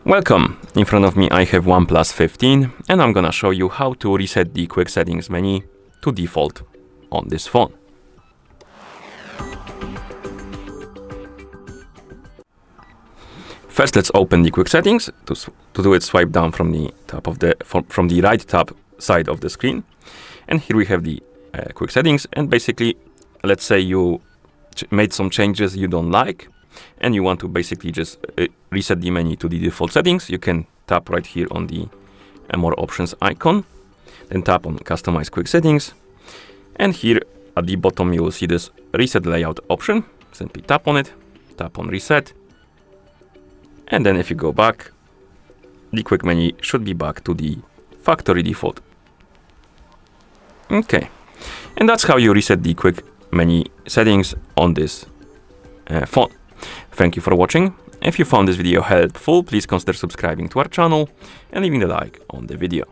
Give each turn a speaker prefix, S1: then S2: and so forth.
S1: Welcome! In front of me I have OnePlus 15 and I'm gonna show you how to reset the quick settings menu to default on this phone. First, let's open the quick settings. To do it, swipe down from the right top side of the screen, and here we have the quick settings. And basically, let's say you made some changes you don't like, and you want to basically just reset the menu to the default settings. You can tap right here on the more options icon, then tap on customize quick settings, and here at the bottom you will see this reset layout option. Simply tap on it, tap on reset, and then if you go back, the quick menu should be back to the factory default. Okay, and that's how you reset the quick menu settings on this phone. Thank you for watching. If you found this video helpful, please consider subscribing to our channel and leaving a like on the video.